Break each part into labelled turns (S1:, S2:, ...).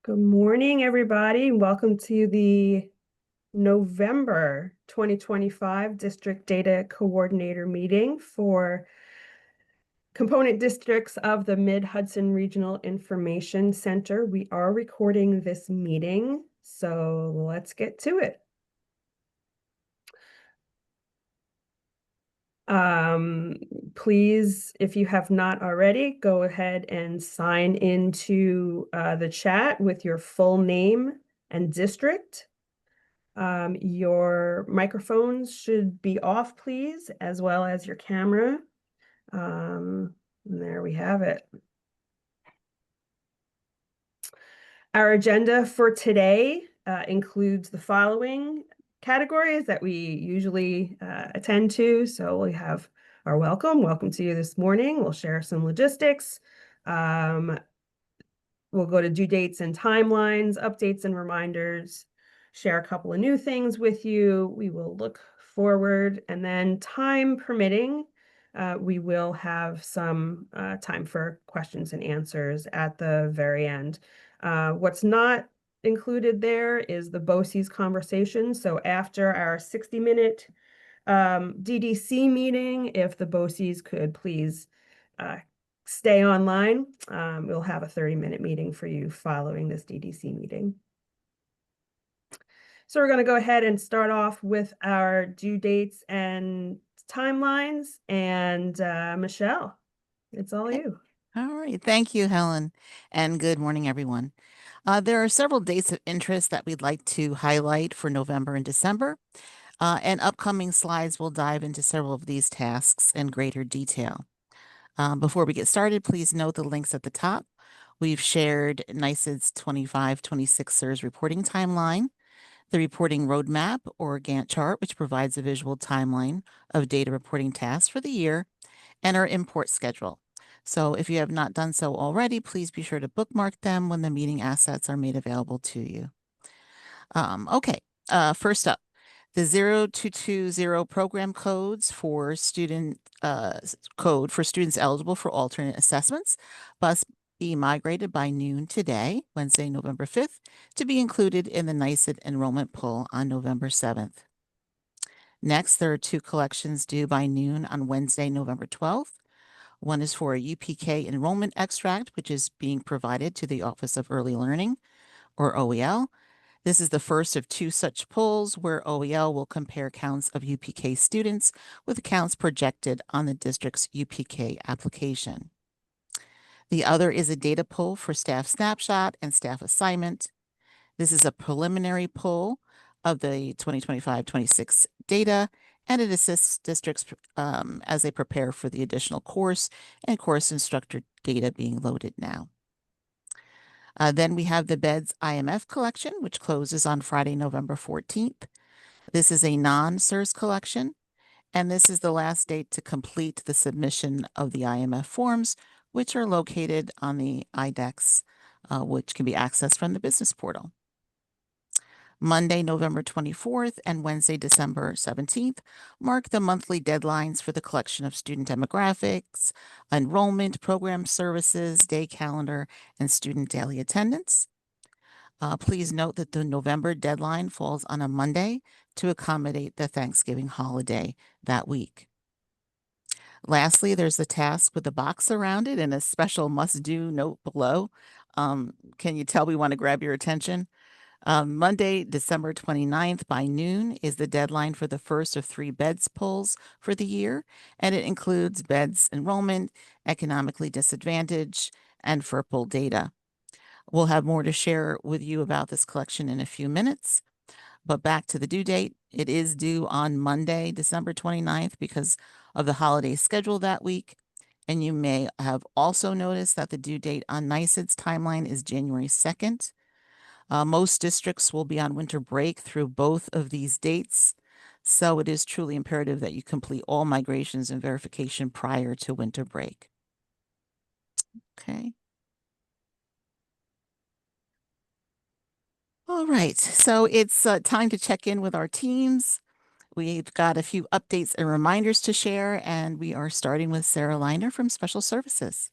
S1: Good morning, everybody. Welcome to the November 2025 District Data Coordinator meeting for component districts of the Mid-Hudson Regional Information Center. We are recording this meeting, so let's get to it. Please, if you have not already, go ahead and sign into the chat with your full name and district. Your microphones should be off, please, as well as your camera. There we have it. Our agenda for today includes the following categories that we usually attend to. So we have our welcome to you this morning. We'll share some logistics. We'll go to due dates and timelines, updates and reminders, share a couple of new things with you. We will look forward, and then time permitting, we will have some time for questions and answers at the very end. What's not included there is the BOCES conversation. So after our 60-minute DDC meeting, if the BOCES could please stay online, we'll have a 30-minute meeting for you following this DDC meeting. So we're going to go ahead and start off with our due dates and timelines. And Michelle, it's all you.
S2: All right. Thank you, Helen. And good morning, everyone. There are several dates of interest that we'd like to highlight for November and December. And upcoming slides will dive into several of these tasks in greater detail. Before we get started, please note the links at the top. We've shared NYSED's 25-26 SIRS reporting timeline, the reporting roadmap or Gantt chart, which provides a visual timeline of data reporting tasks for the year, and our import schedule. So if you have not done so already, please be sure to bookmark them when the meeting assets are made available to you. First up, the 0220 program codes for student code for students eligible for alternate assessments must be migrated by noon today, Wednesday, November 5th, to be included in the NYSED enrollment poll on November 7th. Next, there are two collections due by noon on Wednesday, November 12th. One is for a UPK enrollment extract, which is being provided to the Office of Early Learning, or OEL. This is the first of two such polls where OEL will compare counts of UPK students with counts projected on the district's UPK application. The other is a data poll for staff snapshot and staff assignment. This is a preliminary poll of the 2025-26 data, and it assists districts as they prepare for the additional course and course instructor data being loaded now. Then we have the BEDS IMF collection, which closes on Friday, November 14th. This is a non-SIRS collection, and this is the last date to complete the submission of the IMF forms, which are located on the IDEX, which can be accessed from the business portal. Monday, November 24th and Wednesday, December 17th mark the monthly deadlines for the collection of student demographics, enrollment, program services, day calendar, and student daily attendance. Please note that the November deadline falls on a Monday to accommodate the Thanksgiving holiday that week. Lastly, there's the task with the box around it and a special must-do note below. Can you tell we want to grab your attention? Monday, December 29th by noon is the deadline for the first of 3 BEDS polls for the year, and it includes BEDS enrollment, economically disadvantaged, and FERPL data. We'll have more to share with you about this collection in a few minutes, but back to the due date. It is due on Monday, December 29th because of the holiday schedule that week, and you may have also noticed that the due date on NYSED's timeline is January 2nd. Most districts will be on winter break through both of these dates, so it is truly imperative that you complete all migrations and verification prior to winter break. Okay. All right, so it's time to check in with our teams. We've got a few updates and reminders to share, and we are starting with Sarah Liner from Special Services.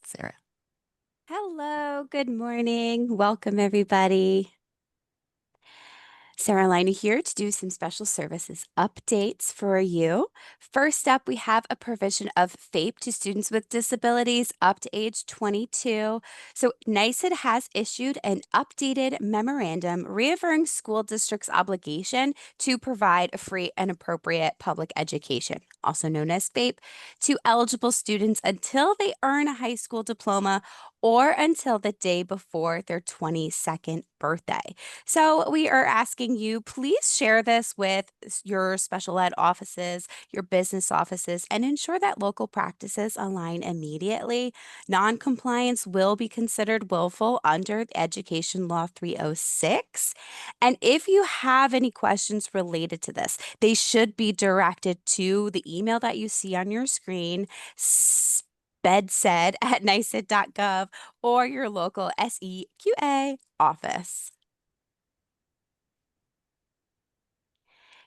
S2: Sarah.
S3: Hello, good morning. Welcome, everybody. Sarah Lina here to do some special services updates for you. First up, we have a provision of FAPE to students with disabilities up to age 22. So NYSED has issued an updated memorandum reaffirming school districts' obligation to provide a free and appropriate public education, also known as FAPE, to eligible students until they earn a high school diploma or until the day before their 22nd birthday. So we are asking you, please share this with your special ed offices, your business offices, and ensure that local practices align immediately. Noncompliance will be considered willful under Education Law 306. And if you have any questions related to this, they should be directed to the email that you see on your screen, bedsaid@nicet.gov, or your local SEQA office.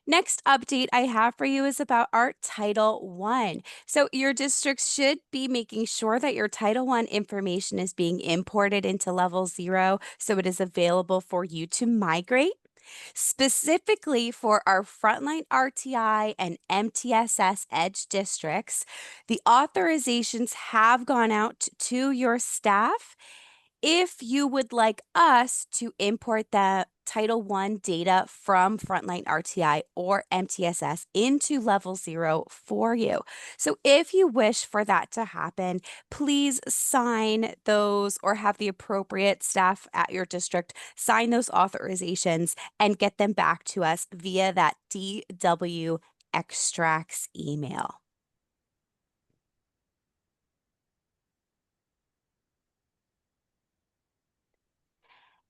S3: Next update I have for you is about our Title I. So your district should be making sure that your Title I information is being imported into Level 0 so it is available for you to migrate. Specifically for our frontline RTI and MTSS Edge districts, the authorizations have gone out to your staff. If you would like us to import the Title I data from Frontline RTI or MTSS into Level 0 for you. So if you wish for that to happen, please sign those or have the appropriate staff at your district sign those authorizations and get them back to us via that DW extracts email.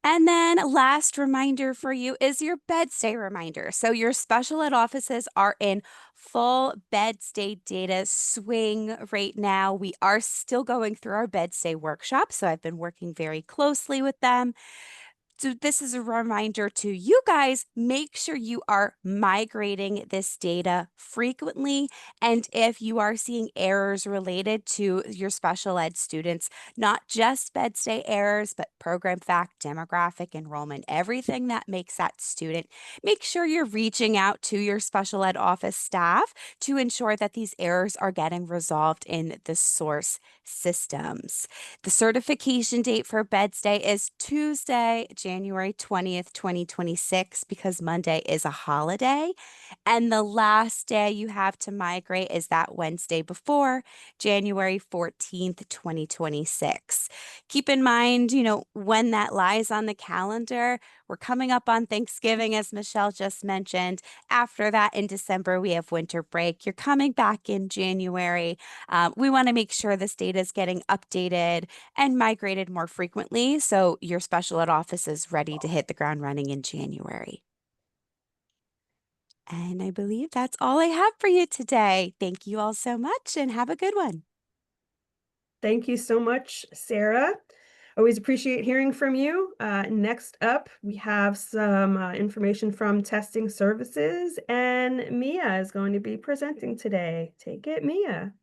S3: And then last reminder for you is your bed stay reminder. So your special ed offices are in full bed stay data swing right now. We are still going through our bed stay workshop. So I've been working very closely with them. So this is a reminder to you guys, make sure you are migrating this data frequently. And if you are seeing errors related to your special ed students, not just bed stay errors, but program fact, demographic, enrollment, everything that makes that student, make sure you're reaching out to your special ed office staff to ensure that these errors are getting resolved in the source systems. The certification date for bed stay is Tuesday, January 20th, 2026, because Monday is a holiday. And the last day you have to migrate is that Wednesday before, January 14th, 2026. Keep in mind, when that lies on the calendar, we're coming up on Thanksgiving, as Michelle just mentioned. After that, in December, we have winter break. You're coming back in January. We want to make sure this data is getting updated and migrated more frequently so your special ed office is ready to hit the ground running in January. And I believe that's all I have for you today. Thank you all so much and have a good one.
S1: Thank you so much, Sarah. Always appreciate hearing from you. Next up, we have some information from testing services, and Mia is going to be presenting today. Take it, Mia.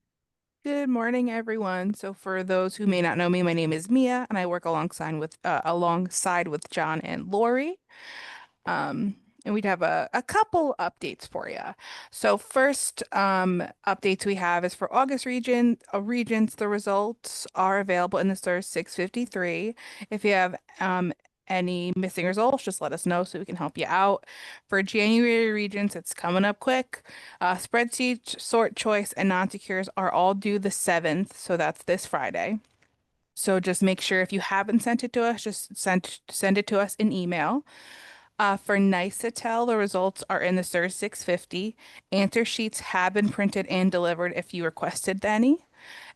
S4: Good morning, everyone. So for those who may not know me, my name is Mia, and I work alongside with John and Lori. And we'd have a couple updates for you. So first updates we have is for August regions. The results are available in the SIRS 653. If you have any missing results, just let us know so we can help you out. For January regions, it's coming up quick. Spreadsheet, sort choice, and non-secures are all due the 7th, so that's this Friday. So just make sure if you haven't sent it to us, just send it to us in email. For NYSETEL, the results are in the SIRS 650. Answer sheets have been printed and delivered if you requested any.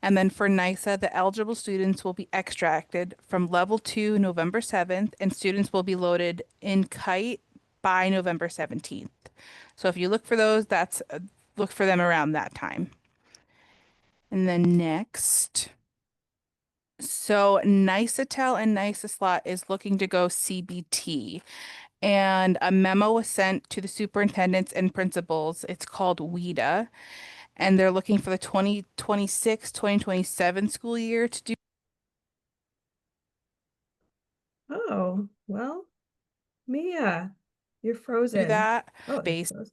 S4: And then for NYSA, the eligible students will be extracted from level 2 November 7th, and students will be loaded in Kite by November 17th. So if you look for those, look for them around that time. And then next, so NYSETEL and NYSESLOT is looking to go CBT. And a memo was sent to the superintendents and principals. It's called WIDA. And they're looking for the 2026-2027 school year to do
S1: Oh, well, Mia, you're
S4: Do
S1: frozen.
S4: that
S1: Oh, there she
S4: based.
S1: goes.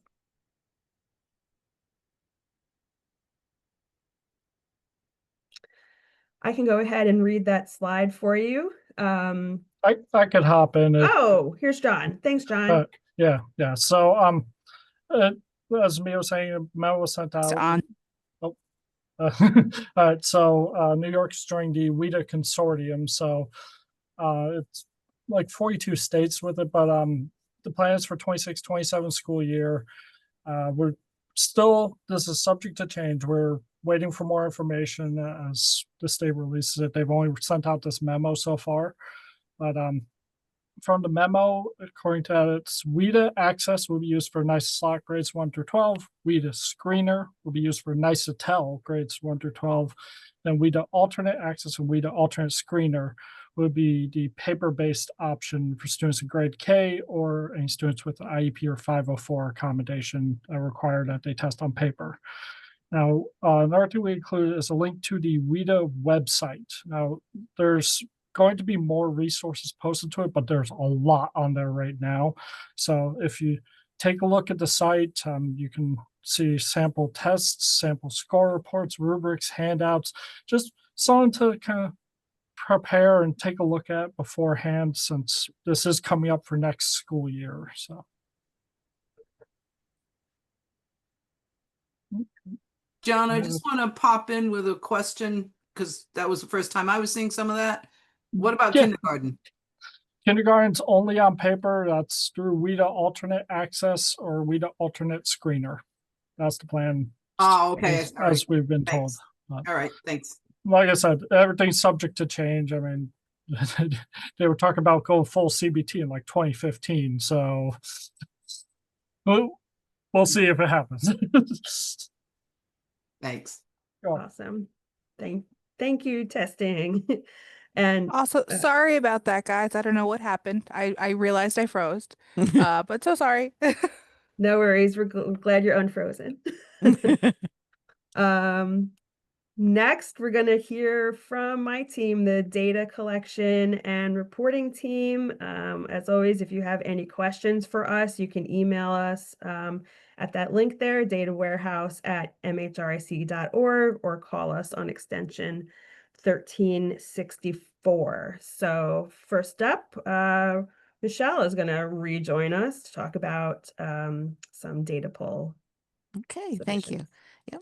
S1: I can go ahead and read that slide for you.
S5: I could hop in if,
S1: Oh, here's John. Thanks, John.
S5: yeah. So, uh, as Mia was saying, a memo was sent
S4: It's
S5: out.
S4: on.
S5: All right, so New York's joining the WIDA consortium, so it's like 42 states with it, but the plan is for 26-27 school year. We're still, this is subject to change. We're waiting for more information as the state releases it. They've only sent out this memo so far, but from the memo, according to that, it's WIDA access will be used for NICE slot grades 1 through 12. WIDA screener will be used for NICE Tell grades 1 through 12. Then WIDA alternate access and WIDA alternate screener would be the paper-based option for students in grade K or any students with IEP or 504 accommodation require that they test on paper. Now, another thing we included is a link to the WIDA website. Now, there's going to be more resources posted to it, but there's a lot on there right now. So if you take a look at the site, you can see sample tests, sample score reports, rubrics, handouts, just something to kind of prepare and take a look at beforehand, since this is coming up for next school year. So
S6: John, I just want to pop in with a question because that was the first time I was seeing some of that. What about
S5: Yeah.
S6: kindergarten?
S5: Kindergarten's only on paper. That's through WIDA alternate access or WIDA alternate screener. That's the plan.
S6: Oh, okay.
S5: As,
S6: All right.
S5: as we've been told.
S6: Thanks. All right. Thanks.
S5: Like I said, everything's subject to change. I mean, they were talking about going full CBT in like 2015. So we'll see if it happens.
S6: Thanks.
S1: Awesome. Thank you, testing. And
S4: Also, sorry about that, guys. I don't know what happened. I realized I froze, but so sorry.
S1: no worries. We're glad you're unfrozen. Next, we're going to hear from my team, the data collection and reporting team. As always, if you have any questions for us, you can email us at that link there, datawarehouse@mhric.org, or call us on extension 1364. So first up, Michelle is going to rejoin us to talk about some data poll.
S2: Okay, thank you. Yep.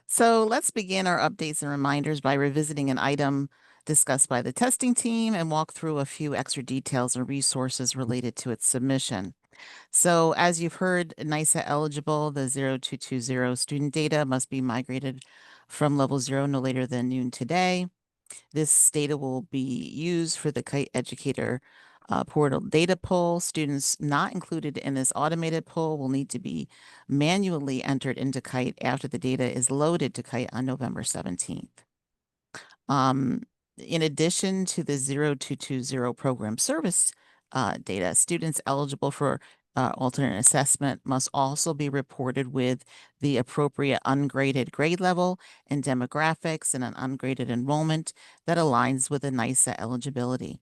S2: So let's begin our updates and reminders by revisiting an item discussed by the testing team and walk through a few extra details and resources related to its submission. So as you've heard, NICEA eligible, the 0220 student data must be migrated from level 0 no later than noon today. This data will be used for the Kite Educator portal data poll. Students not included in this automated poll will need to be manually entered into Kite after the data is loaded to Kite on November 17th. In addition to the 0220 program service data, students eligible for alternate assessment must also be reported with the appropriate ungraded grade level and demographics and an ungraded enrollment that aligns with the NICEA eligibility.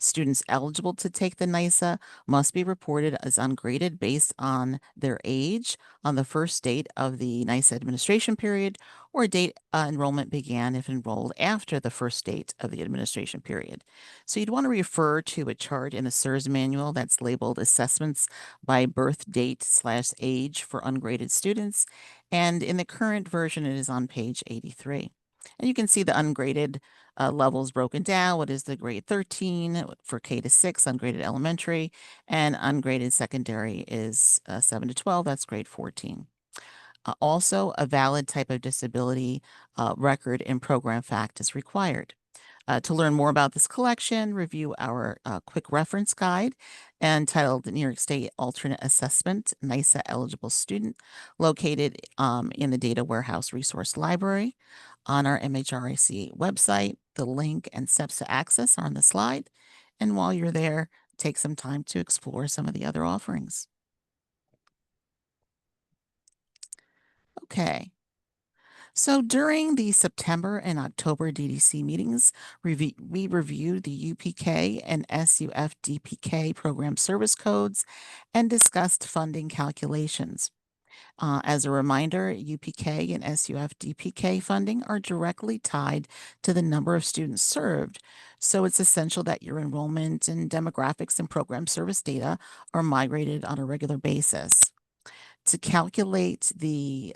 S2: Students eligible to take the NICEA must be reported as ungraded based on their age on the first date of the NICEA administration period or date enrollment began if enrolled after the first date of the administration period. So you'd want to refer to a chart in the SIRS manual that's labeled assessments by birth date / age for ungraded students. And in the current version, it is on page 83. And you can see the ungraded levels broken down. What is the grade 13 for K to 6, ungraded elementary, and ungraded secondary is 7 to 12. That's grade 14. Also, a valid type of disability record in program fact is required. To learn more about this collection, review our quick reference guide entitled New York State Alternate Assessment NICEA Eligible Student, located in the Data Warehouse Resource Library on our MHRIC website. The link and steps to access are on the slide. And while you're there, take some time to explore some of the other offerings. Okay. So during the September and October DDC meetings, we reviewed the UPK and SUF DPK program service codes and discussed funding calculations. As a reminder, UPK and SUF DPK funding are directly tied to the number of students served. So it's essential that your enrollment and demographics and program service data are migrated on a regular basis. To calculate the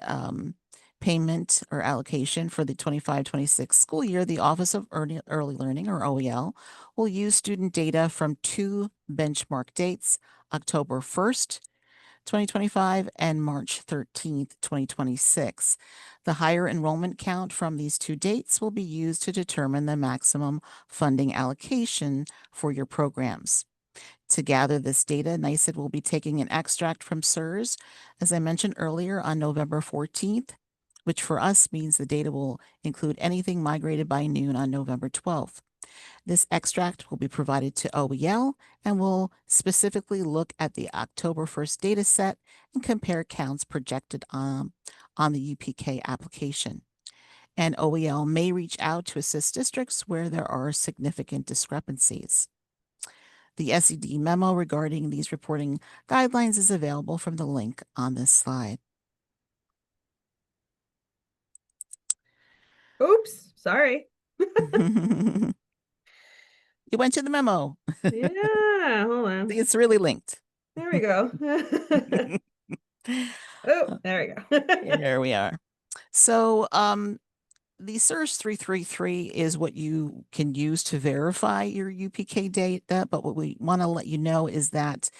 S2: payment or allocation for the 25-26 school year, the Office of Early Learning, or OEL, will use student data from two benchmark dates, October 1st, 2025 and March 13th, 2026. The higher enrollment count from these two dates will be used to determine the maximum funding allocation for your programs. To gather this data, NYSED will be taking an extract from SERS, as I mentioned earlier, on November 14th, which for us means the data will include anything migrated by noon on November 12th. This extract will be provided to OEL and will specifically look at the October 1st data set and compare counts projected on the UPK application. And OEL may reach out to assist districts where there are significant discrepancies. The SED memo regarding these reporting guidelines is available from the link on this slide.
S1: Oops, sorry.
S2: You went to the memo.
S1: Yeah, hold on.
S2: It's really linked.
S1: There we go. Oh, there we go.
S2: There we are. So the SERS 333 is what you can use to verify your UPK data, but what we want to let you know is that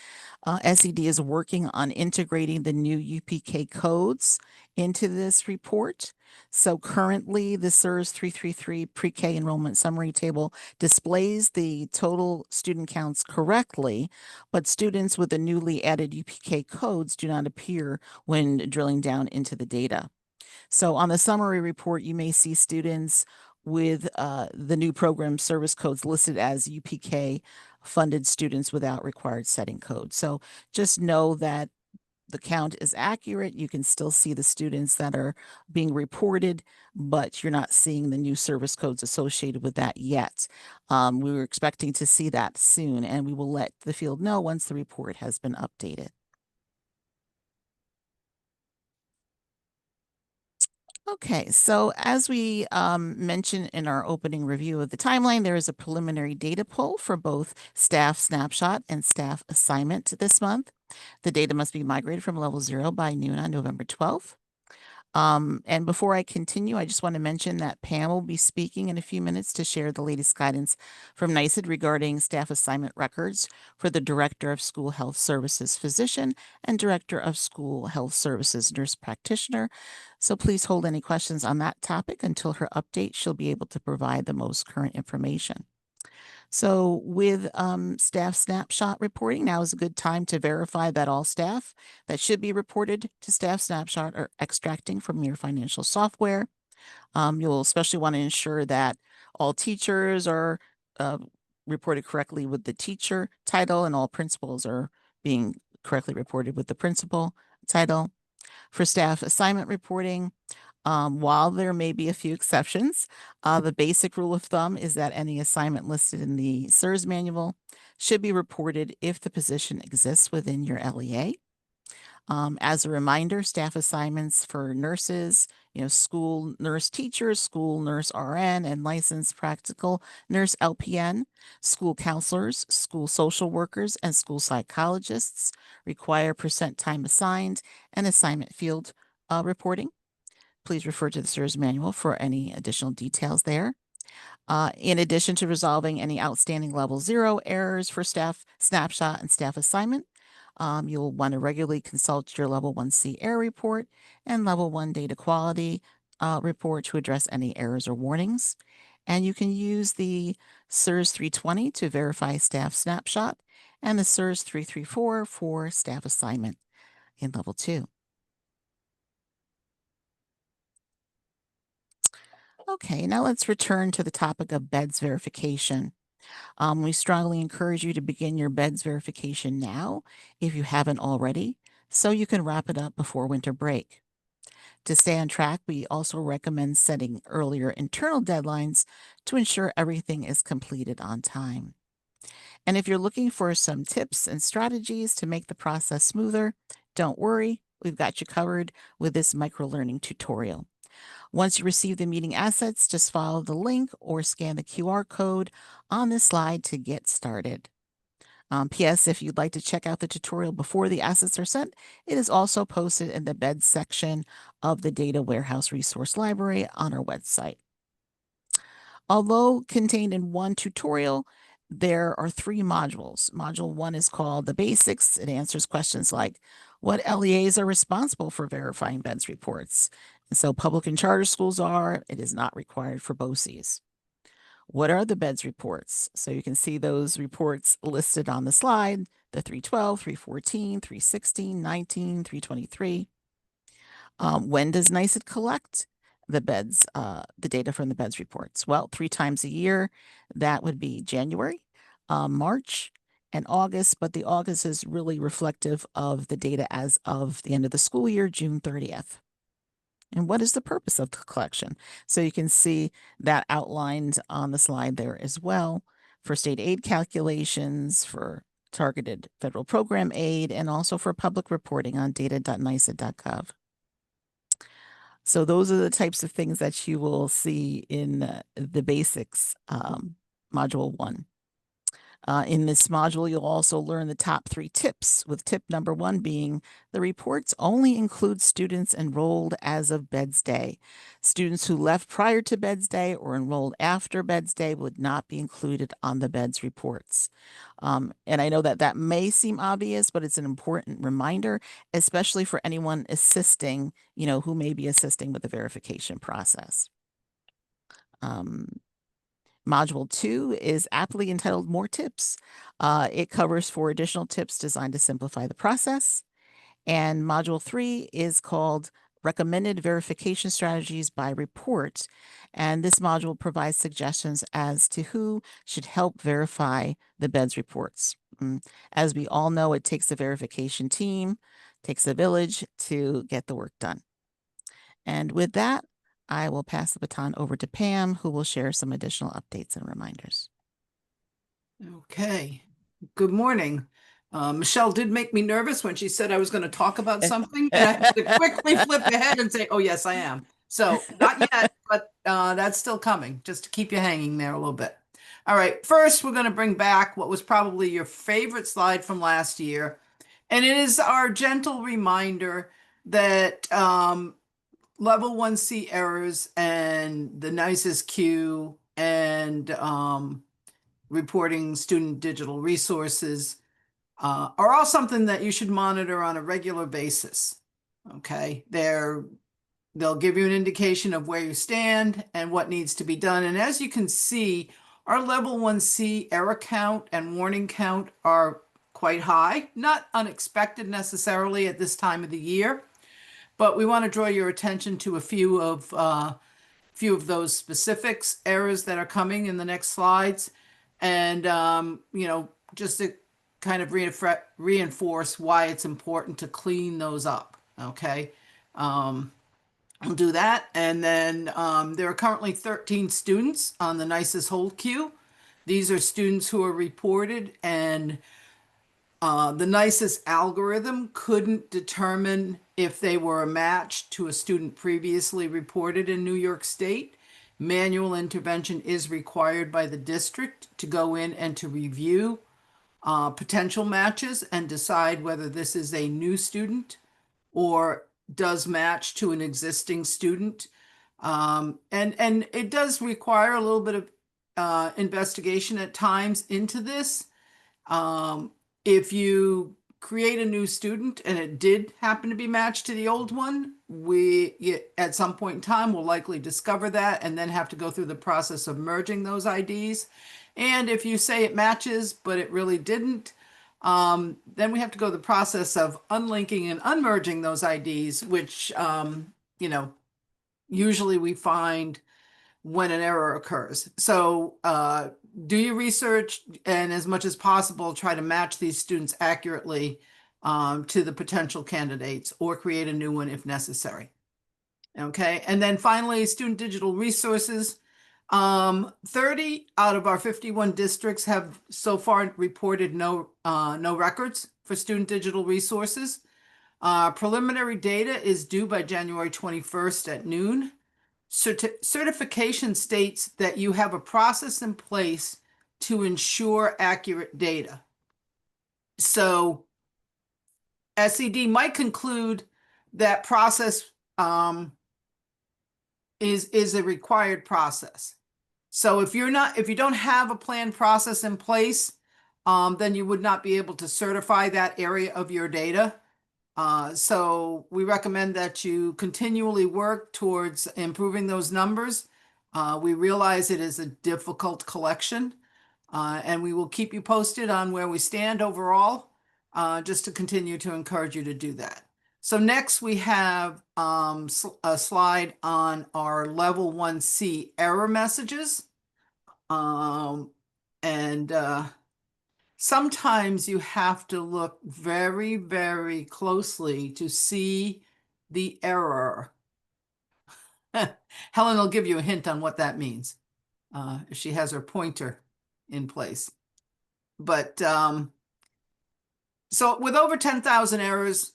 S2: SED is working on integrating the new UPK codes into this report. So currently the SERS 333 pre-K enrollment summary table displays the total student counts correctly, but students with the newly added UPK codes do not appear when drilling down into the data. So on the summary report, you may see students with the new program service codes listed as UPK funded students without required setting code. So just know that the count is accurate. You can still see the students that are being reported, but you're not seeing the new service codes associated with that yet. We were expecting to see that soon, and we will let the field know once the report has been updated. Okay, so as we mentioned in our opening review of the timeline, there is a preliminary data pull for both staff snapshot and staff assignment this month. The data must be migrated from level 0 by noon on November 12th. And before I continue, I just want to mention that Pam will be speaking in a few minutes to share the latest guidance from NYSED regarding staff assignment records for the Director of School Health Services physician and Director of School Health Services nurse practitioner. So please hold any questions on that topic until her update. She'll be able to provide the most current information. So with staff snapshot reporting, now is a good time to verify that all staff that should be reported to staff snapshot are extracting from your financial software. You'll especially want to ensure that all teachers are reported correctly with the teacher title and all principals are being correctly reported with the principal title. For staff assignment reporting, while there may be a few exceptions, the basic rule of thumb is that any assignment listed in the SERS manual should be reported if the position exists within your LEA. As a reminder, staff assignments for nurses, school nurse teachers, school nurse RN, and licensed practical nurse LPN, school counselors, school social workers, and school psychologists require percent time assigned and assignment field reporting. Please refer to the SERS manual for any additional details there. In addition to resolving any outstanding level 0 errors for staff snapshot and staff assignment, you'll want to regularly consult your level 1C error report and level 1 data quality report to address any errors or warnings. And you can use the SERS 320 to verify staff snapshot and the SERS 334 for staff assignment in level 2. Okay, now let's return to the topic of BEDS verification. We strongly encourage you to begin your BEDS verification now if you haven't already, so you can wrap it up before winter break. To stay on track, we also recommend setting earlier internal deadlines to ensure everything is completed on time. And if you're looking for some tips and strategies to make the process smoother, don't worry, we've got you covered with this microlearning tutorial. Once you receive the meeting assets, just follow the link or scan the QR code on this slide to get started. P.S. If you'd like to check out the tutorial before the assets are sent, it is also posted in the bed section of the Data Warehouse Resource Library on our website. Although contained in one tutorial, there are 3 modules. Module 1 is called The Basics. It answers questions like, what LEAs are responsible for verifying BEDS reports? And so public and charter schools are. It is not required for BOCES. What are the BEDS reports? So you can see those reports listed on the slide, the 312, 314, 316, 19, 323. When does NYSED collect the BEDS, the data from the BEDS reports? Well, 3 times a year. That would be January, March, and August, but the August is really reflective of the data as of the end of the school year, June 30th. And what is the purpose of the collection? So you can see that outlined on the slide there as well for state aid calculations, for targeted federal program aid, and also for public reporting on data.nysed.gov. So those are the types of things that you will see in the basics module 1. In this module, you'll also learn the top 3 tips, with tip number 1 being the reports only include students enrolled as of BEDS Day. Students who left prior to BEDS Day or enrolled after BEDS Day would not be included on the BEDS reports. And I know that that may seem obvious, but it's an important reminder, especially for anyone assisting, who may be assisting with the verification process. Module 2 is aptly entitled More Tips. It covers 4 additional tips designed to simplify the process. And Module 3 is called Recommended Verification Strategies by Report. And this module provides suggestions as to who should help verify the BEDS reports. As we all know, it takes a verification team, takes a village to get the work done. And with that, I will pass the baton over to Pam, who will share some additional updates and reminders.
S6: Okay. Good morning. Michelle did make me nervous when she said I was going to talk about something, and I had to quickly flip ahead and say, oh, yes, I am. So not yet, but that's still coming, just to keep you hanging there a little bit. All right. First, we're going to bring back what was probably your favorite slide from last year. And it is our gentle reminder that Level 1C errors and the NYSES queue and reporting student digital resources are all something that you should monitor on a regular basis. Okay, they'll give you an indication of where you stand and what needs to be done. And as you can see, our Level 1C error count and warning count are quite high, not unexpected necessarily at this time of the year. But we want to draw your attention to a few of those specifics, errors that are coming in the next slides, and just to kind of reinforce why it's important to clean those up. Okay, we'll do that, and then there are currently 13 students on the NYSES hold queue. These are students who are reported, and the NYSES algorithm couldn't determine if they were a match to a student previously reported in New York State. Manual intervention is required by the district to go in and to review potential matches and decide whether this is a new student or does match to an existing student. And it does require a little bit of investigation at times into this. If you create a new student and it did happen to be matched to the old one, at some point in time will likely discover that and then have to go through the process of merging those IDs. And if you say it matches, but it really didn't, then we have to go the process of unlinking and unmerging those IDs, which, usually we find when an error occurs. So do your research, and as much as possible, try to match these students accurately to the potential candidates, or create a new one if necessary. Okay, and then finally, student digital resources. 30 out of our 51 districts have so far reported no records for student digital resources. Preliminary data is due by January 21st at noon. Certification states that you have a process in place to ensure accurate data. So SED might conclude that process is a required process. So if you don't have a planned process in place, then you would not be able to certify that area of your data. So we recommend that you continually work towards improving those numbers. We realize it is a difficult collection, and we will keep you posted on where we stand overall, just to continue to encourage you to do that. So next we have a slide on our level 1C error messages. Sometimes you have to look very, very closely to see the error. Helen will give you a hint on what that means if she has her pointer in place. But so with over 10,000 errors,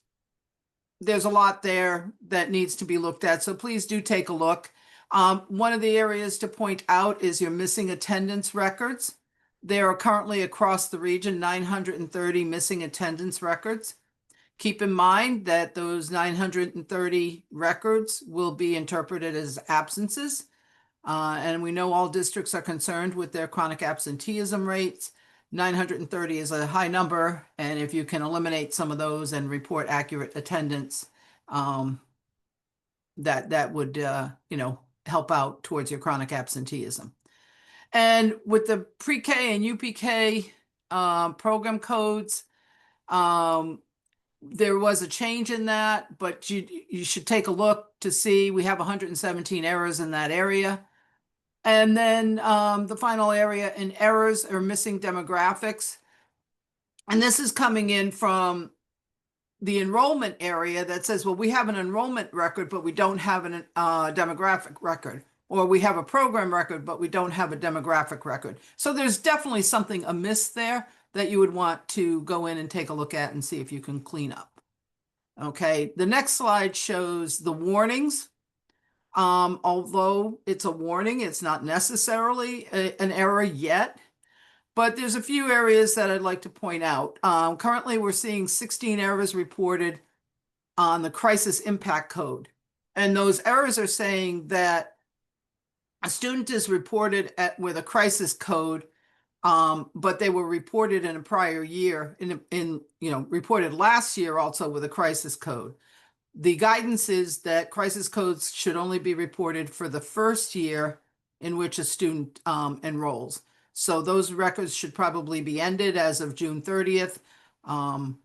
S6: there's a lot there that needs to be looked at. So please do take a look. One of the areas to point out is your missing attendance records. There are currently across the region 930 missing attendance records. Keep in mind that those 930 records will be interpreted as absences. And we know all districts are concerned with their chronic absenteeism rates. 930 is a high number, and if you can eliminate some of those and report accurate attendance, that would help out towards your chronic absenteeism. And with the pre-K and UPK program codes, there was a change in that, but you should take a look to see. We have 117 errors in that area. And then the final area in errors are missing demographics. And this is coming in from the enrollment area that says, well, we have an enrollment record, but we don't have a demographic record. Or we have a program record, but we don't have a demographic record. So there's definitely something amiss there that you would want to go in and take a look at and see if you can clean up. Okay, the next slide shows the warnings. Although it's a warning, it's not necessarily an error yet, but there's a few areas that I'd like to point out. Currently, we're seeing 16 errors reported on the crisis impact code. And those errors are saying that a student is reported with a crisis code, but they were reported in a prior year, reported last year also with a crisis code. The guidance is that crisis codes should only be reported for the first year in which a student enrolls. So those records should probably be ended as of June 30th and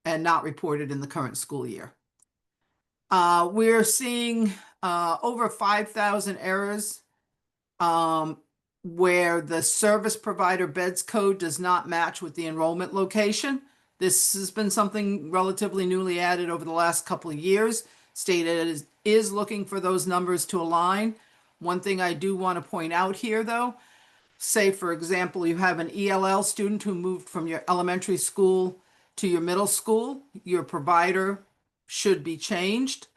S6: not reported in the current school year. We're seeing over 5,000 errors where the service provider beds code does not match with the enrollment location. This has been something relatively newly added over the last couple of years. State is looking for those numbers to align. One thing I do want to point out here, though, say, for example, you have an ELL student who moved from your elementary school to your middle school. Your provider should be changed.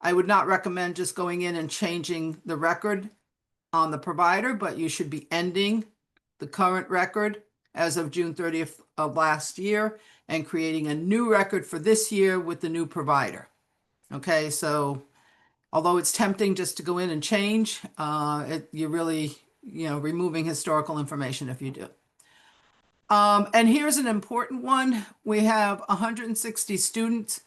S6: I would not recommend just going in and changing the record on the provider, but you should be ending the current record as of June 30th of last year and creating a new record for this year with the new provider. Okay, so although it's tempting just to go in and change, you're really, removing historical information if you do. And here's an important one. We have 160 students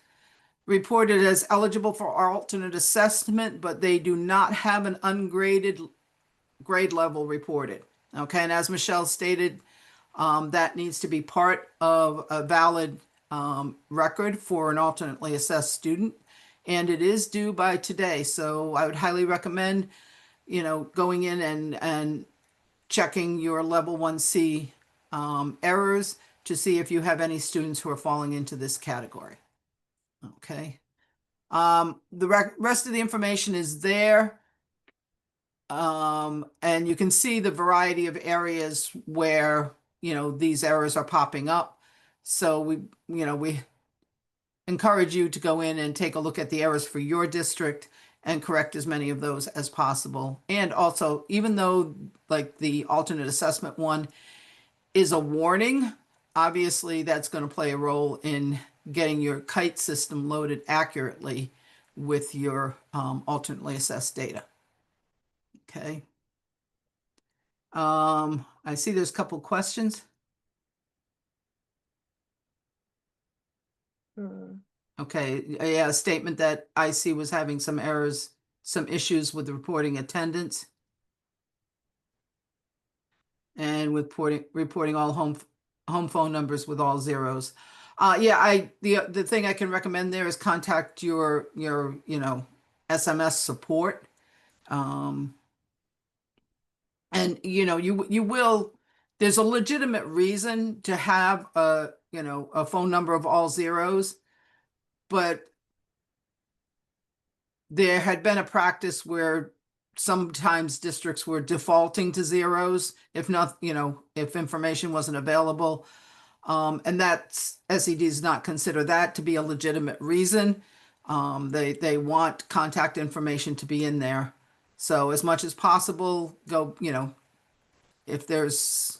S6: reported as eligible for alternate assessment, but they do not have an ungraded grade level reported. Okay, and as Michelle stated, that needs to be part of a valid record for an alternately assessed student, and it is due by today. So I would highly recommend, going in and checking your level 1C errors to see if you have any students who are falling into this category. Okay. The rest of the information is there. And you can see the variety of areas where, these errors are popping up. So we encourage you to go in and take a look at the errors for your district and correct as many of those as possible. And also, even though like the alternate assessment one is a warning, obviously that's going to play a role in getting your kite system loaded accurately with your alternately assessed data. Okay. I see there's a couple questions. Okay, yeah, a statement that IC was having some errors, some issues with reporting attendance and with reporting all home phone numbers with all zeros. Yeah, the thing I can recommend there is contact your SMS support. And you will, there's a legitimate reason to have a phone number of all zeros, but there had been a practice where sometimes districts were defaulting to zeros if not, if information wasn't available. And that's, SED does not consider that to be a legitimate reason. They want contact information to be in there. So as much as possible, go, if there's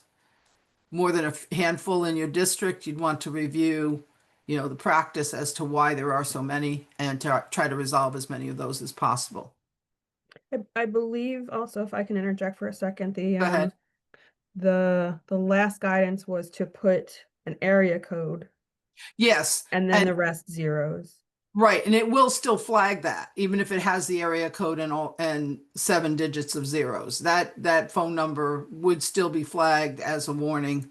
S6: more than a handful in your district, you'd want to review, the practice as to why there are so many and to try to resolve as many of those as possible.
S1: I believe also, if I can interject for a second,
S6: Go ahead.
S1: the last guidance was to put an area code
S6: Yes.
S1: and then the rest zeros.
S6: Right, and it will still flag that, even if it has the area code and 7 digits of zeros. That phone number would still be flagged as a warning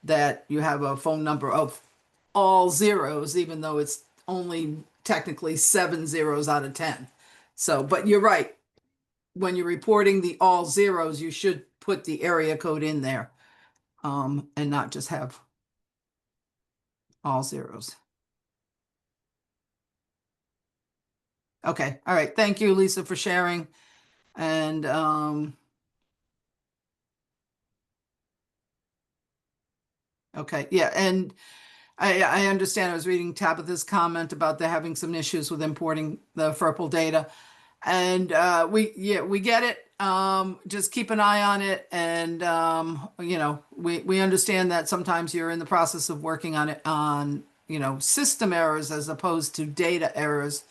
S6: that you have a phone number of all zeros, even though it's only technically 7 zeros out of 10. So, but you're right. When you're reporting the all zeros, you should put the area code in there, and not just have all zeros. Okay. All right. Thank you, Lisa, for sharing. And okay. Yeah. And I understand, I was reading Tabitha's comment about there having some issues with importing the FERPL data. And we get it. Just keep an eye on it. And we understand that sometimes you're in the process of working on it on, system errors as opposed to data errors.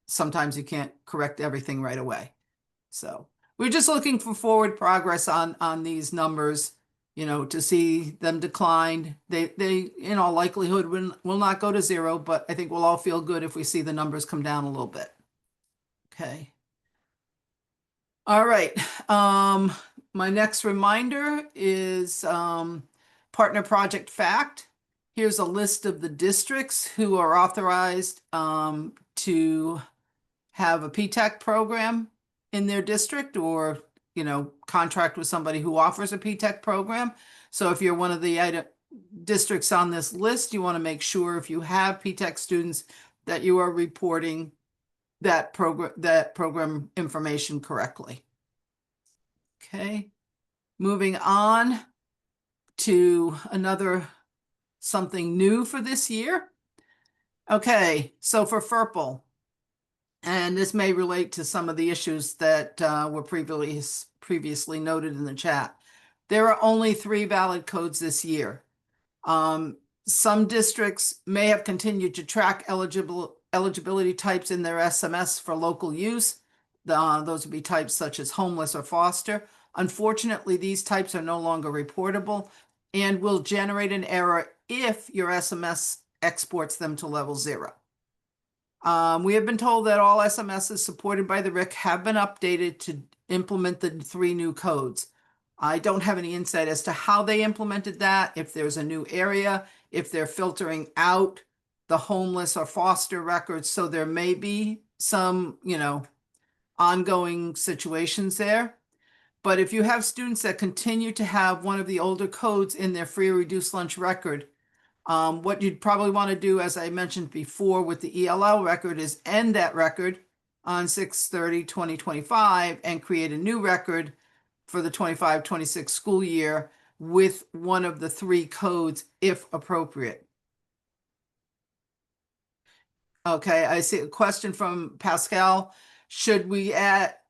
S6: Sometimes you can't correct everything right away. So we're just looking for forward progress on these numbers, to see them decline. They in all likelihood will not go to zero, but I think we'll all feel good if we see the numbers come down a little bit. Okay. All right. My next reminder is partner project fact. Here's a list of the districts who are authorized to have a PTAC program in their district, or contract with somebody who offers a PTAC program. So if you're one of the districts on this list, you want to make sure if you have PTAC students that you are reporting that program information correctly. Okay, moving on to something new for this year. Okay, so for FERPL, and this may relate to some of the issues that were previously noted in the chat. There are only 3 valid codes this year. Some districts may have continued to track eligibility types in their SMS for local use. Those would be types such as homeless or foster. Unfortunately, these types are no longer reportable and will generate an error if your SMS exports them to level 0. We have been told that all SMSs supported by the RIC have been updated to implement the 3 new codes. I don't have any insight as to how they implemented that, if there's a new area, if they're filtering out the homeless or foster records. So there may be some, ongoing situations there. But if you have students that continue to have one of the older codes in their free or reduced lunch record, What you'd probably want to do, as I mentioned before with the ELL record, is end that record on 6/30/2025 and create a new record for the 25-26 school year with one of the 3 codes if appropriate. Okay, I see a question from Pascal. Should we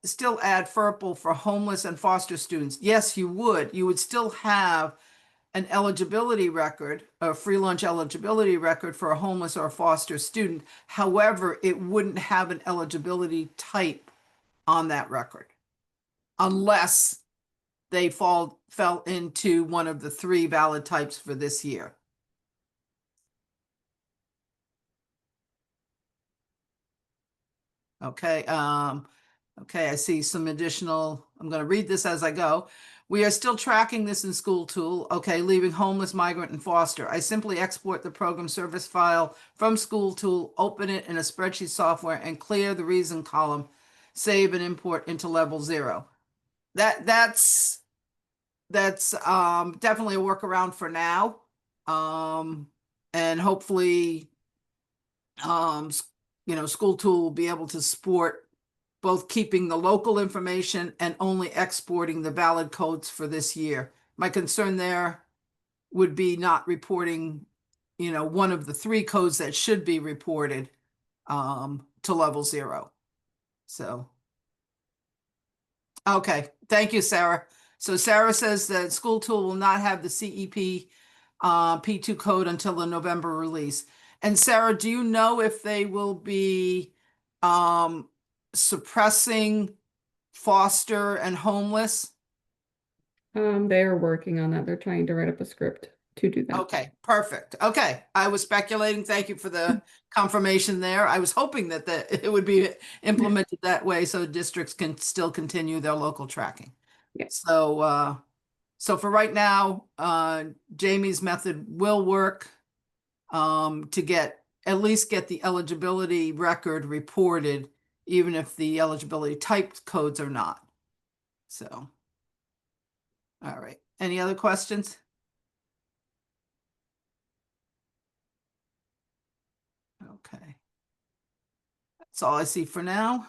S6: still add FERPL for homeless and foster students? Yes, you would. You would still have an eligibility record, a free lunch eligibility record for a homeless or a foster student. However, it wouldn't have an eligibility type on that record unless they fell into one of the 3 valid types for this year. Okay, okay, I see some additional, I'm going to read this as I go. We are still tracking this in School Tool. Okay, leaving homeless, migrant, and foster. I simply export the program service file from School Tool, open it in a spreadsheet software, and clear the reason column, save and import into level 0. That's definitely a workaround for now. And hopefully, School Tool will be able to support both keeping the local information and only exporting the valid codes for this year. My concern there would be not reporting, one of the 3 codes that should be reported to level 0. So, okay, thank you, Sarah. So Sarah says that School Tool will not have the CEP P2 code until the November release. And Sarah, do you know if they will be suppressing foster and homeless?
S7: They are working on that. They're trying to write up a script to do that.
S6: Okay, perfect. Okay, I was speculating. Thank you for the confirmation there. I was hoping that it would be implemented that way so districts can still continue their local tracking.
S7: Yes.
S6: So for right now, Jamie's method will work to at least get the eligibility record reported, even if the eligibility type codes are not. So, all right. Any other questions? Okay. That's all I see for now.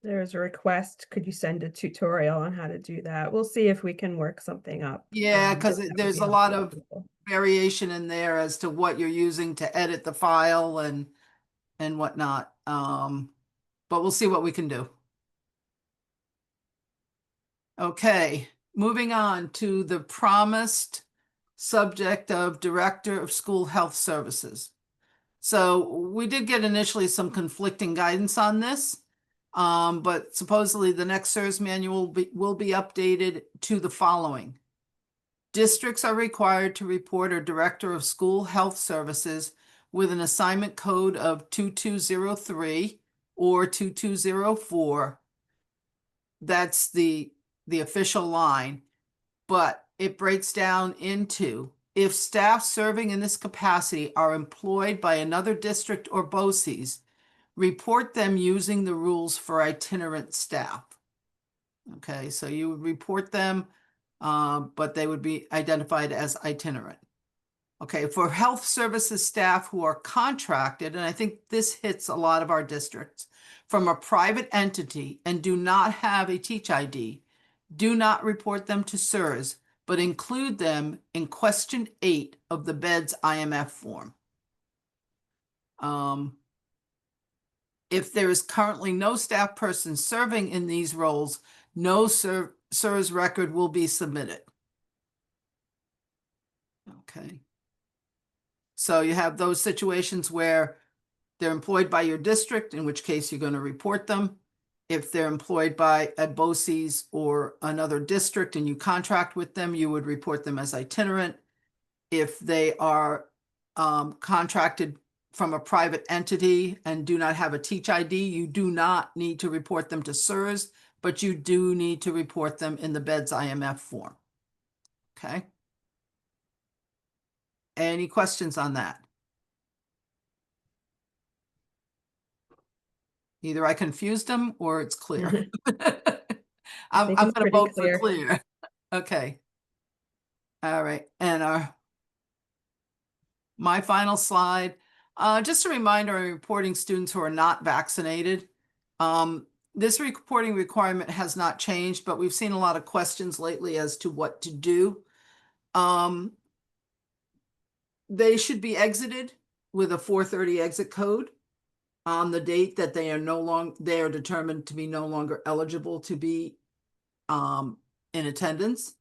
S1: There's a request. Could you send a tutorial on how to do that? We'll see if we can work something up.
S6: Yeah, because
S1: that would
S6: there's
S1: be
S6: a lot
S1: helpful
S6: of
S1: for people.
S6: variation in there as to what you're using to edit the file and whatnot. But we'll see what we can do. Okay, moving on to the promised subject of Director of School Health Services. So we did get initially some conflicting guidance on this, but supposedly the next SERS manual will be updated to the following. Districts are required to report a Director of School Health Services with an assignment code of 2203 or 2204. That's the official line, but it breaks down into if staff serving in this capacity are employed by another district or BOCES, report them using the rules for itinerant staff. Okay, so you would report them, but they would be identified as itinerant. Okay, for health services staff who are contracted, and I think this hits a lot of our districts, from a private entity and do not have a Teach ID, do not report them to SERS, but include them in question 8 of the BEDS IMF form. If there is currently no staff person serving in these roles, no SERS record will be submitted. Okay. So you have those situations where they're employed by your district, in which case you're going to report them. If they're employed by a BOCES or another district and you contract with them, you would report them as itinerant. If they are contracted from a private entity and do not have a Teach ID, you do not need to report them to SERS, but you do need to report them in the BEDS IMF form. Okay. Any questions on that? Either I confused them or it's clear. I'm
S1: think
S6: going
S1: it's
S6: to
S1: pretty
S6: vote
S1: clear.
S6: for clear. Okay. All right, and my final slide, just a reminder on reporting students who are not vaccinated. This reporting requirement has not changed, but we've seen a lot of questions lately as to what to do. They should be exited with a 4:30 exit code on the date that they are determined to be no longer eligible to be in attendance.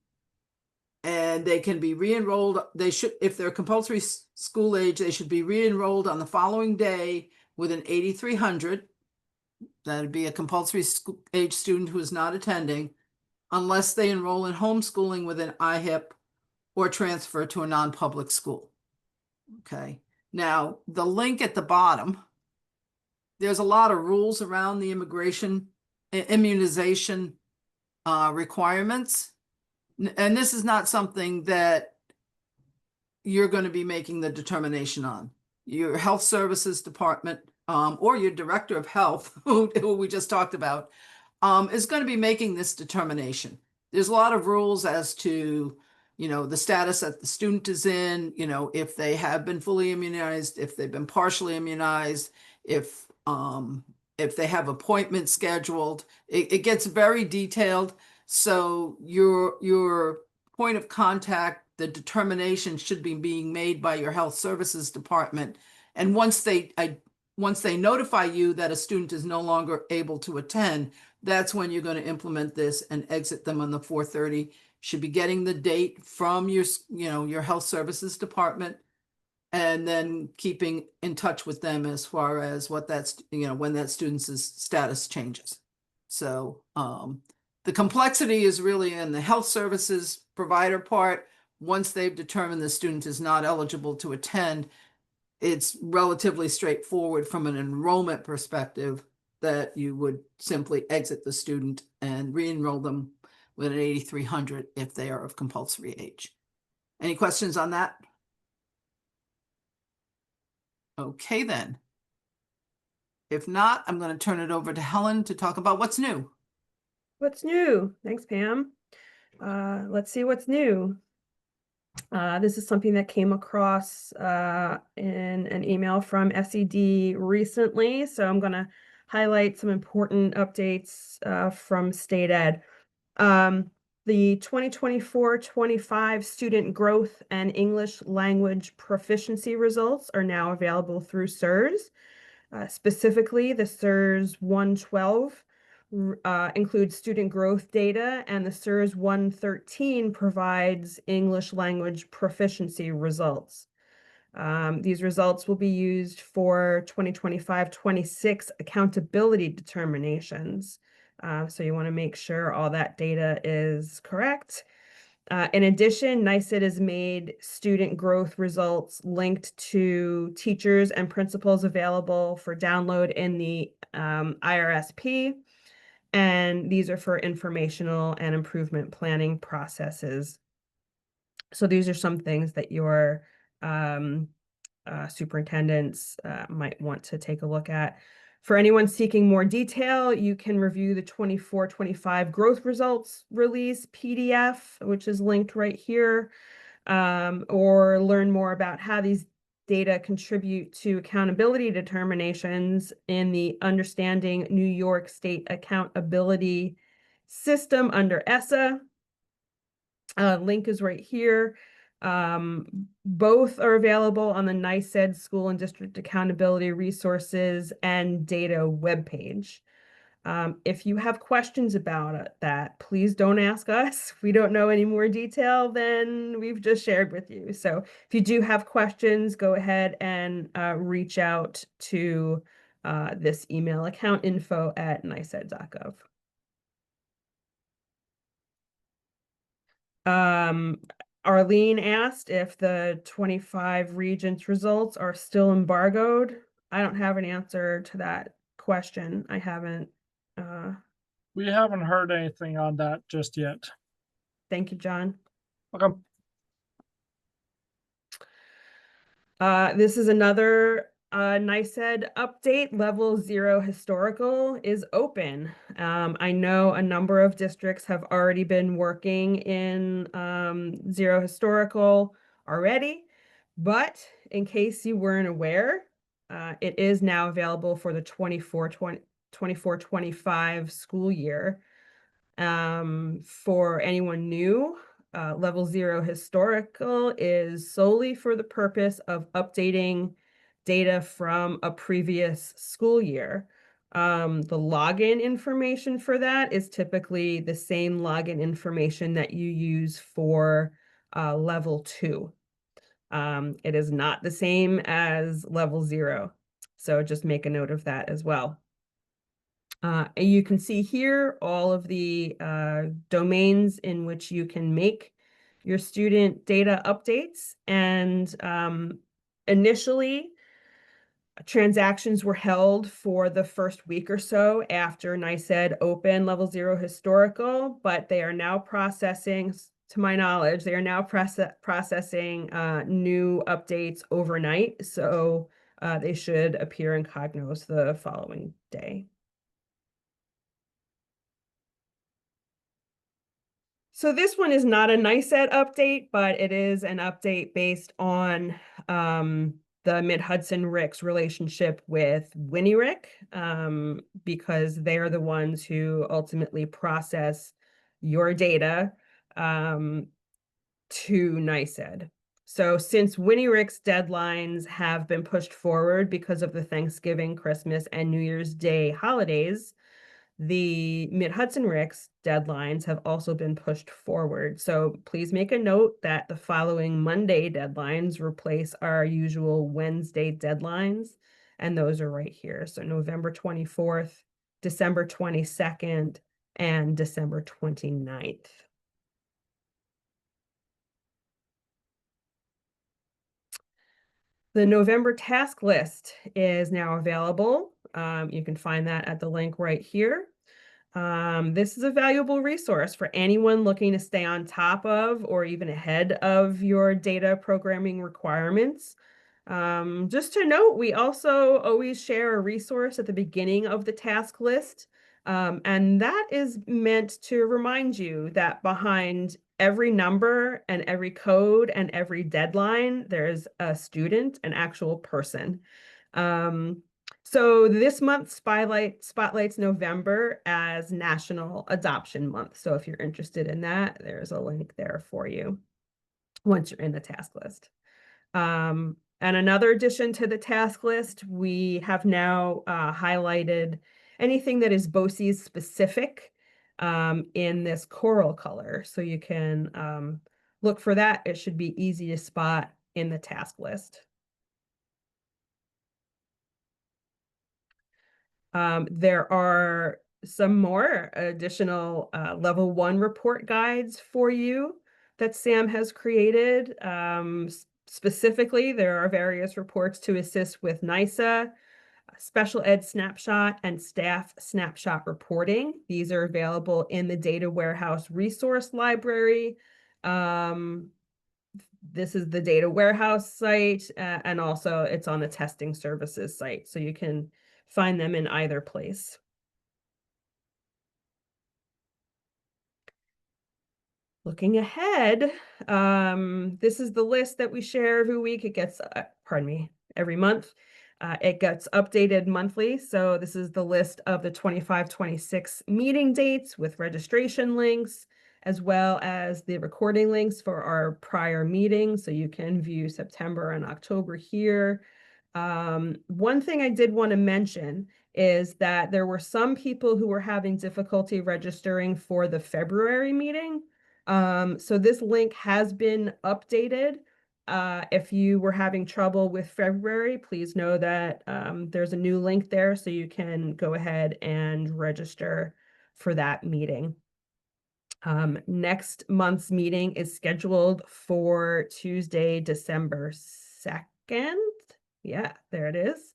S6: And they can be re-enrolled. They should, if they're compulsory school age, they should be re-enrolled on the following day with an 8300. That'd be a compulsory school age student who is not attending, unless they enroll in homeschooling with an IHIP or transfer to a non-public school. Okay. Now, the link at the bottom, there's a lot of rules around the immunization requirements. And this is not something that you're going to be making the determination on. Your health services department or your director of health, who we just talked about, is going to be making this determination. There's a lot of rules as to, the status that the student is in, if they have been fully immunized, if they've been partially immunized, if they have appointments scheduled. It gets very detailed. So your point of contact, the determination should be being made by your health services department. And once they notify you that a student is no longer able to attend, that's when you're going to implement this and exit them on the 4:30. Should be getting the date from your health services department, and then keeping in touch with them as far as what that's, when that student's status changes. So the complexity is really in the health services provider part. Once they've determined the student is not eligible to attend, it's relatively straightforward from an enrollment perspective that you would simply exit the student and re-enroll them with an 8300 if they are of compulsory age. Any questions on that? Okay, then. If not, I'm going to turn it over to Helen to talk about what's new.
S1: What's new? Thanks, Pam. Let's see what's new. This is something that came across in an email from SED recently. So I'm going to highlight some important updates from State Ed. The 2024-25 student growth and English language proficiency results are now available through SIRS. Specifically, the SIRS 112 includes student growth data, and the SIRS 113 provides English language proficiency results. These results will be used for 2025-26 accountability determinations. So you want to make sure all that data is correct. In addition, NYSED has made student growth results linked to teachers and principals available for download in the IRSP. And these are for informational and improvement planning processes. So these are some things that your superintendents might want to take a look at. For anyone seeking more detail, you can review the 24-25 growth results release PDF, which is linked right here, or learn more about how these data contribute to accountability determinations in the Understanding New York State Accountability System under ESSA. Link is right here. Both are available on the NYSED School and District Accountability Resources and Data webpage. If you have questions about that, please don't ask us. If we don't know any more detail than we've just shared with you. So if you do have questions, go ahead and reach out to this email account, info@nysed.gov. Arlene asked if the 25 Regents results are still embargoed. I don't have an answer to that question. I haven't.
S5: We haven't heard anything on that just yet.
S1: Thank you, John.
S5: Okay.
S1: This is another NICEAD update level 0 historical is open. I know a number of districts have already been working in 0 historical already, but in case you weren't aware, it is now available for the 24-25 school year. For anyone new, level 0 historical is solely for the purpose of updating data from a previous school year. The login information for that is typically the same login information that you use for level 2. It is not the same as level 0. So just make a note of that as well. And you can see here all of the domains in which you can make your student data updates. And initially, transactions were held for the first week or so after NICEAD open level 0 historical, but they are now processing, to my knowledge, they are now processing new updates overnight. So they should appear in Cognos the following day. So this one is not a NICEAD update, but it is an update based on the MHRIC's relationship with MHRIC, because they are the ones who ultimately process your data to NICEAD. So since MHRIC's deadlines have been pushed forward because of the Thanksgiving, Christmas, and New Year's Day holidays, the MHRIC's deadlines have also been pushed forward. So please make a note that the following Monday deadlines replace our usual Wednesday deadlines. And those are right here. So November 24th, December 22nd, and December 29th. The November task list is now available. You can find that at the link right here. This is a valuable resource for anyone looking to stay on top of or even ahead of your data programming requirements. Just to note, we also always share a resource at the beginning of the task list. And that is meant to remind you that behind every number and every code and every deadline, there's a student, an actual person. So this month spotlights November as National Adoption Month. So if you're interested in that, there's a link there for you once you're in the task list. And another addition to the task list, we have now highlighted anything that is BOCES specific in this coral color. So you can look for that. It should be easy to spot in the task list. There are some more additional level 1 report guides for you that Sam has created. Specifically, there are various reports to assist with NISA, special ed snapshot, and staff snapshot reporting. These are available in the Data Warehouse Resource Library. This is the Data Warehouse site, and also it's on the Testing Services site, so you can find them in either place. Looking ahead, this is the list that we share every week. It gets, every month. It gets updated monthly. So this is the list of the 25-26 meeting dates with registration links, as well as the recording links for our prior meetings. So you can view September and October here. One thing I did want to mention is that there were some people who were having difficulty registering for the February meeting. So this link has been updated. If you were having trouble with February, please know that there's a new link there, so you can go ahead and register for that meeting. Next month's meeting is scheduled for Tuesday, December 2nd. Yeah, there it is.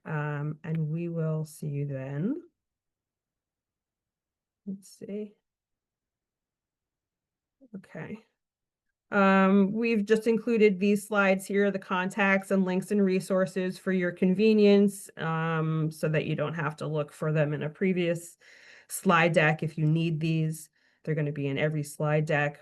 S1: And we will see you then. Let's see. Okay. We've just included these slides here, the contacts and links and resources for your convenience, so that you don't have to look for them in a previous slide deck. If you need these, they're going to be in every slide deck.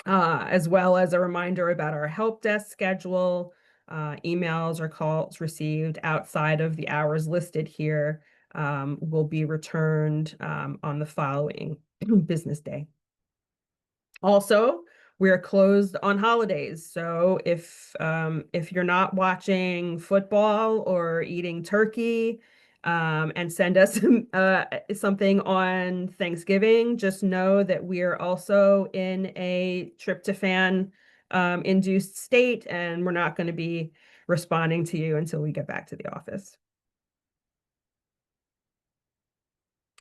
S1: As well as a reminder about our help desk schedule, emails or calls received outside of the hours listed here will be returned on the following business day. Also, we're closed on holidays. So if you're not watching football or eating turkey, and send us something on Thanksgiving, just know that we are also in a tryptophan induced state, and we're not going to be responding to you until we get back to the office.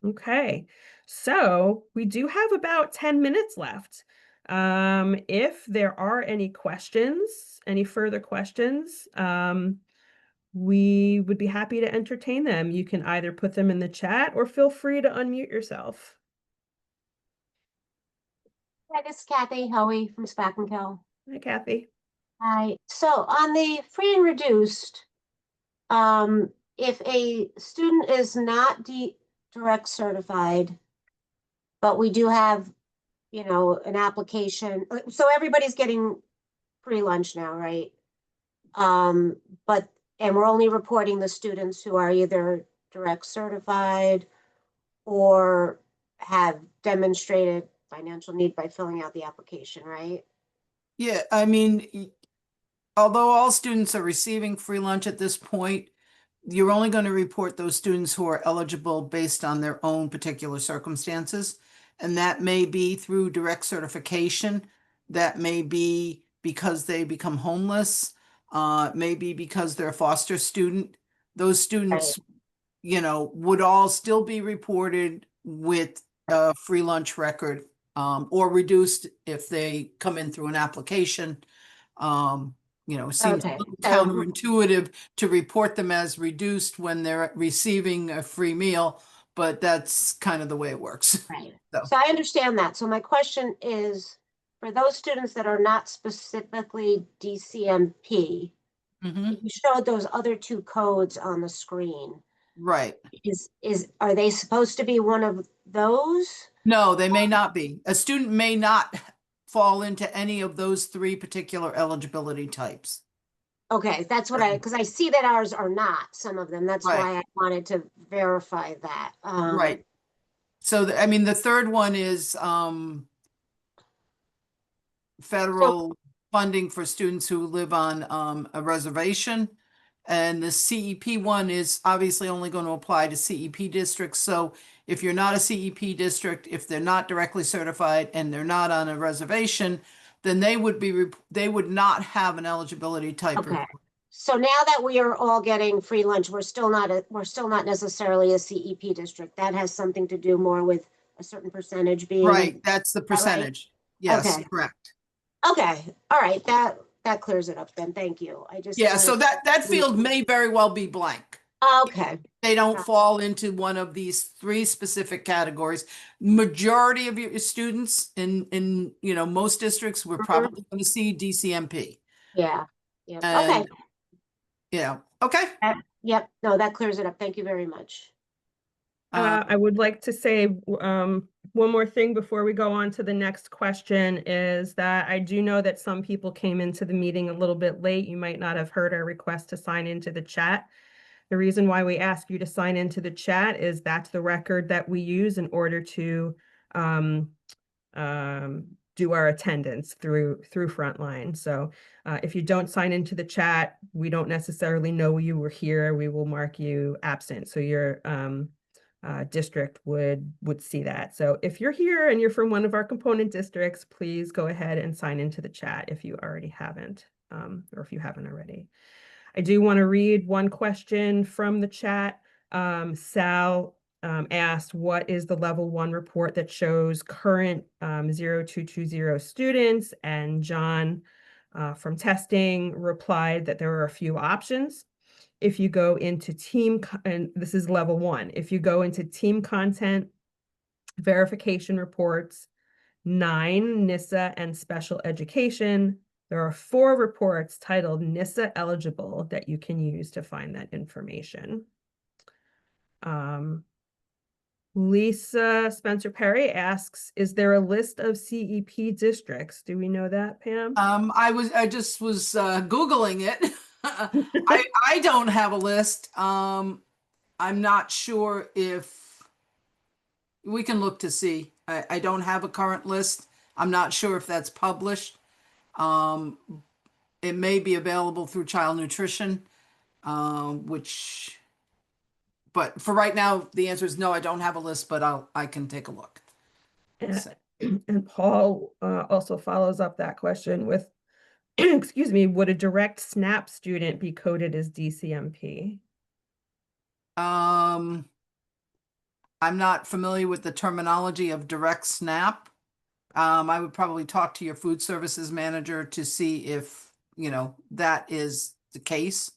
S1: Okay, so we do have about 10 minutes left. If there are any questions, any further questions, we would be happy to entertain them. You can either put them in the chat or feel free to unmute yourself.
S8: Hi, this is Kathy Hoey from Spackmankill.
S1: Hi, Kathy.
S8: Hi. So on the free and reduced, if a student is not direct certified, but we do have, you know, an application, so everybody's getting free lunch now, right? And we're only reporting the students who are either direct certified or have demonstrated financial need by filling out the application, right?
S6: Yeah, I mean, although all students are receiving free lunch at this point, you're only going to report those students who are eligible based on their own particular circumstances. And that may be through direct certification. That may be because they become homeless. Maybe because they're a foster student. Those students, you know, would all still be reported with a free lunch record, or reduced if they come in through an application. You know, it seems a little counterintuitive to report them as reduced when they're receiving a free meal, but that's kind of the way it works.
S8: Right. So I understand that. So my question is, for those students that are not specifically DCMP, you showed those other two codes on the screen.
S6: Right.
S8: Are they supposed to be one of those?
S6: No, they may not be. A student may not fall into any of those three particular eligibility types.
S8: Okay, that's what because I see that ours are not, some of them. That's why I wanted to verify that.
S6: Right. So, I mean, the third one is federal funding for students who live on a reservation. And the CEP one is obviously only going to apply to CEP districts. So if you're not a CEP district, if they're not directly certified and they're not on a reservation, then they would not have an eligibility type.
S8: Okay. So now that we are all getting free lunch, we're still not necessarily a CEP district. That has something to do more with a certain percentage being
S6: right. That's the percentage. Right? Yes, correct.
S8: Okay. All right. That clears it up then. Thank you.
S6: So that field may very well be blank.
S8: Okay.
S6: They don't fall into one of these three specific categories. Majority of your students in you know, most districts, we're probably going to see DCMP.
S8: Yeah. Okay.
S6: Yeah. Okay.
S8: Yep. No, that clears it up. Thank you very much.
S1: I would like to say one more thing before we go on to the next question is that I do know that some people came into the meeting a little bit late. You might not have heard our request to sign into the chat. The reason why we ask you to sign into the chat is that's the record that we use in order to do our attendance through Frontline. So if you don't sign into the chat, we don't necessarily know you were here. We will mark you absent. So your district would see that. So if you're here and you're from one of our component districts, please go ahead and sign into the chat if you already haven't, or if you haven't already. I do want to read one question from the chat. Sal asked, what is the level 1 report that shows current 0220 students? And John from testing replied that there are a few options. If you go into team, and this is level 1, if you go into team content, verification reports, 9, NISA and special education. There are 4 reports titled NISA eligible that you can use to find that information. Lisa Spencer Perry asks, is there a list of CEP districts? Do we know that, Pam?
S6: I just was Googling it. I don't have a list. I'm not sure if we can look to see. I don't have a current list. I'm not sure if that's published. It may be available through Child Nutrition, but for right now, the answer is no, I don't have a list, but I can take a look. So.
S1: And Paul also follows up that question with, excuse me, would a direct SNAP student be coded as DCMP?
S6: I'm not familiar with the terminology of direct SNAP. I would probably talk to your food services manager to see if, that is the case.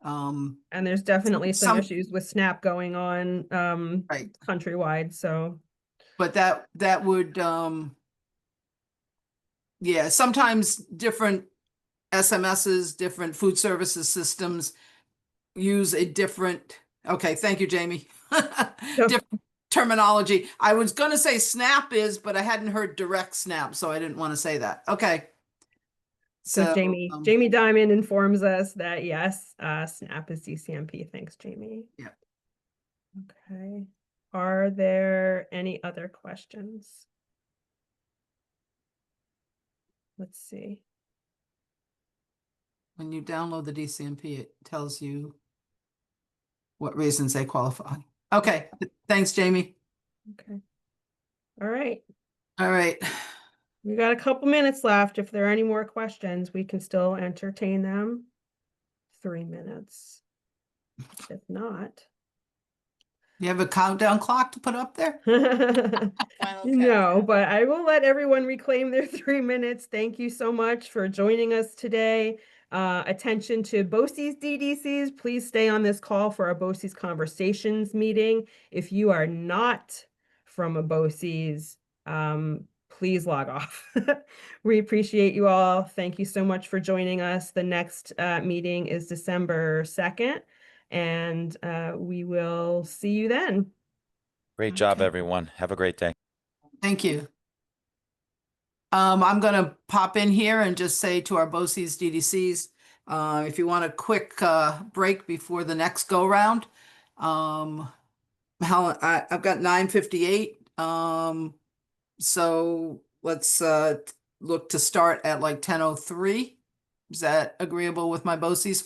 S1: And there's definitely some issues with SNAP going on
S6: right.
S1: countrywide, so.
S6: But that would, yeah, sometimes different SMSs, different food services systems use a different, okay, thank you, Jamie. Different terminology. I was going to say SNAP is, but I hadn't heard direct SNAP, so I didn't want to say that. Okay.
S1: So Jamie Diamond informs us that yes, SNAP is DCMP. Thanks, Jamie.
S6: Yeah.
S1: Okay. Are there any other questions? Let's see.
S6: When you download the DCMP, it tells you what reasons they qualify. Okay. Thanks, Jamie.
S1: Okay. All right.
S6: All right.
S1: We got a couple minutes left. If there are any more questions, we can still entertain them. 3 minutes. If not.
S6: You have a countdown clock to put up there?
S1: No, but I will let everyone reclaim their 3 minutes. Thank you so much for joining us today. Attention to BOCES DDCs, please stay on this call for our BOCES Conversations meeting. If you are not from a BOCES, please log off. We appreciate you all. Thank you so much for joining us. The next meeting is December 2nd, and we will see you then.
S9: Great job, everyone. Have a great day.
S6: Thank you. I'm going to pop in here and just say to our BOCES DDCs, if you want a quick break before the next go round, I've got 9:58. So let's look to start at like 10:03. Is that agreeable with my BOCES folks?